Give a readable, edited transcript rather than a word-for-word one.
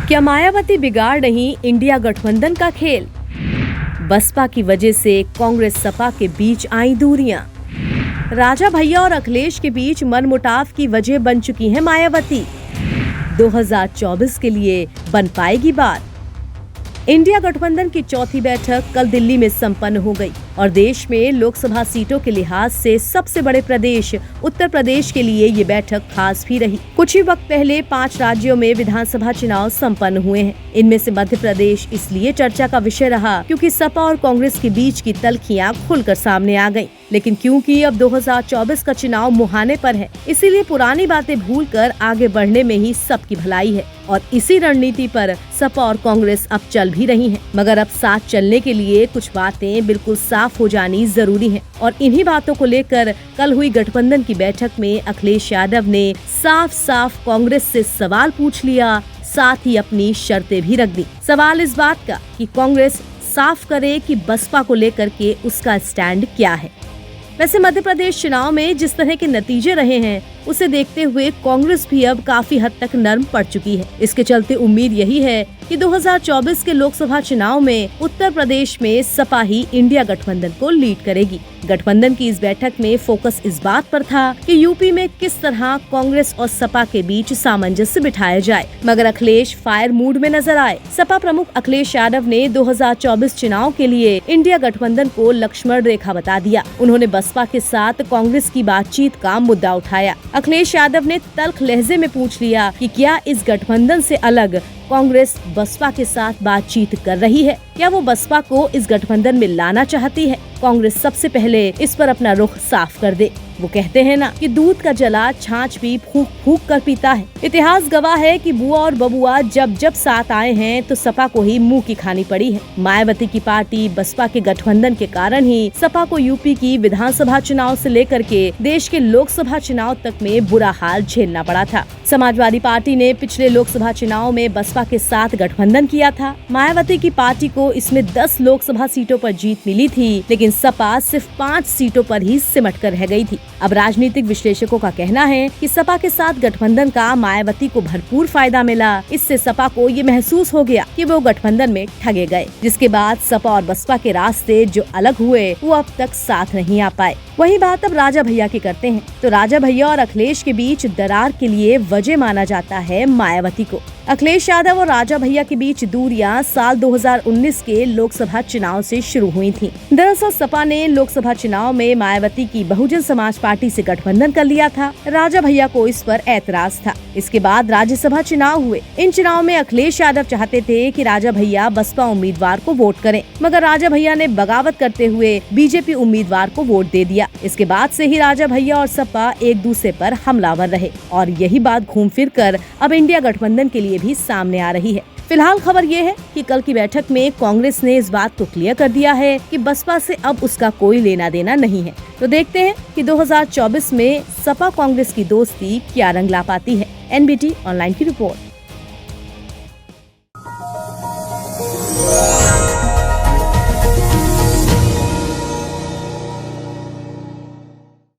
क्या मायावती बिगाड़ रही इंडिया गठबंधन का खेल? बसपा की वजह से कांग्रेस सपा के बीच आई दूरियां। राजा भैया और अखिलेश के बीच मनमुटाव की वजह बन चुकी है मायावती। 2024 के लिए बन पाएगी बात। इंडिया गठबंधन की चौथी बैठक कल दिल्ली में संपन्न हो गई और देश में लोकसभा सीटों के लिहाज से सबसे बड़े प्रदेश उत्तर प्रदेश के लिए ये बैठक खास भी रही। कुछ ही वक्त पहले 5 राज्यों में विधानसभा चुनाव संपन्न हुए हैं। इनमें से मध्य प्रदेश इसलिए चर्चा का विषय रहा क्योंकि सपा और कांग्रेस के बीच की तल्खियां खुलकर सामने आ गयी। लेकिन क्योंकि अब 2024 का चुनाव मुहाने पर है, इसीलिए पुरानी बातें भूलकर आगे बढ़ने में ही सबकी भलाई है और इसी रणनीति पर सपा और कांग्रेस अब चल भी रही हैं। मगर अब साथ चलने के लिए कुछ बातें बिल्कुल साफ हो जानी जरूरी है और इन्हीं बातों को लेकर कल हुई गठबंधन की बैठक में अखिलेश यादव ने साफ साफ कांग्रेस से सवाल पूछ लिया, साथ ही अपनी शर्तें भी रख दी। सवाल इस बात का कि कांग्रेस साफ करे कि बसपा को लेकर के उसका स्टैंड क्या है। वैसे मध्य प्रदेश चुनाव में जिस तरह के नतीजे रहे हैं उसे देखते हुए कांग्रेस भी अब काफी हद तक नर्म पड़ चुकी है। इसके चलते उम्मीद यही है कि 2024 के लोकसभा चुनाव में उत्तर प्रदेश में सपा ही इंडिया गठबंधन को लीड करेगी। गठबंधन की इस बैठक में फोकस इस बात पर था कि यूपी में किस तरह कांग्रेस और सपा के बीच सामंजस्य बिठाया जाए। मगर अखिलेश फायर मूड में नजर आए। सपा प्रमुख अखिलेश यादव ने 2024 चुनाव के लिए इंडिया गठबंधन को लक्ष्मण रेखा बता दिया। उन्होंने बसपा के साथ कांग्रेस की बातचीत का मुद्दा उठाया। अखिलेश यादव ने तल्ख लहजे में पूछ लिया कि क्या इस गठबंधन से अलग कांग्रेस बसपा के साथ बातचीत कर रही है, क्या वो बसपा को इस गठबंधन में लाना चाहती है। कांग्रेस सबसे पहले इस पर अपना रुख साफ कर दे। वो कहते हैं ना कि दूध का जला छाछ भी फूंक फूंक कर पीता है। इतिहास गवाह है कि बुआ और बबुआ जब जब साथ आए हैं तो सपा को ही मुंह की खानी पड़ी है। मायावती की पार्टी बसपा के गठबंधन के कारण ही सपा को यूपी की विधानसभा चुनाव से लेकर के देश के लोकसभा चुनाव तक में बुरा हाल झेलना पड़ा था। समाजवादी पार्टी ने पिछले लोकसभा चुनाव में बसपा के साथ गठबंधन किया था। मायावती की पार्टी को इसमें 10 लोकसभा सीटों पर जीत मिली थी, लेकिन सपा सिर्फ 5 सीटों पर ही सिमट कर रह गई थी। अब राजनीतिक विश्लेषकों का कहना है कि सपा के साथ गठबंधन का मायावती को भरपूर फायदा मिला। इससे सपा को ये महसूस हो गया कि वो गठबंधन में ठगे गए, जिसके बाद सपा और बसपा के रास्ते जो अलग हुए वो अब तक साथ नहीं आ पाए। वही बात अब राजा भैया की करते हैं तो राजा भैया और अखिलेश के बीच दरार के लिए वजह माना जाता है मायावती को। अखिलेश यादव और राजा भैया के बीच दूरियां साल 2019 के लोकसभा चुनाव से शुरू हुई थीं। दरअसल सपा ने लोकसभा चुनाव में मायावती की बहुजन समाज पार्टी से गठबंधन कर लिया था। राजा भैया को इस पर ऐतराज था। इसके बाद राज्यसभा चुनाव हुए। इन चुनाव में अखिलेश यादव चाहते थे कि राजा भैया बसपा उम्मीदवार को वोट करें, मगर राजा भैया ने बगावत करते हुए बीजेपी उम्मीदवार को वोट दे दिया। इसके बाद से ही राजा भैया और सपा एक दूसरे पर हमलावर रहे और यही बात घूम फिर कर अब इंडिया गठबंधन के लिए भी सामने आ रही है। फिलहाल खबर ये है कि कल की बैठक में कांग्रेस ने इस बात को क्लियर कर दिया है कि बसपा से अब उसका कोई लेना देना नहीं है। तो देखते हैं कि 2024 में सपा कांग्रेस की दोस्ती क्या रंग ला पाती है। NBT ऑनलाइन की रिपोर्ट।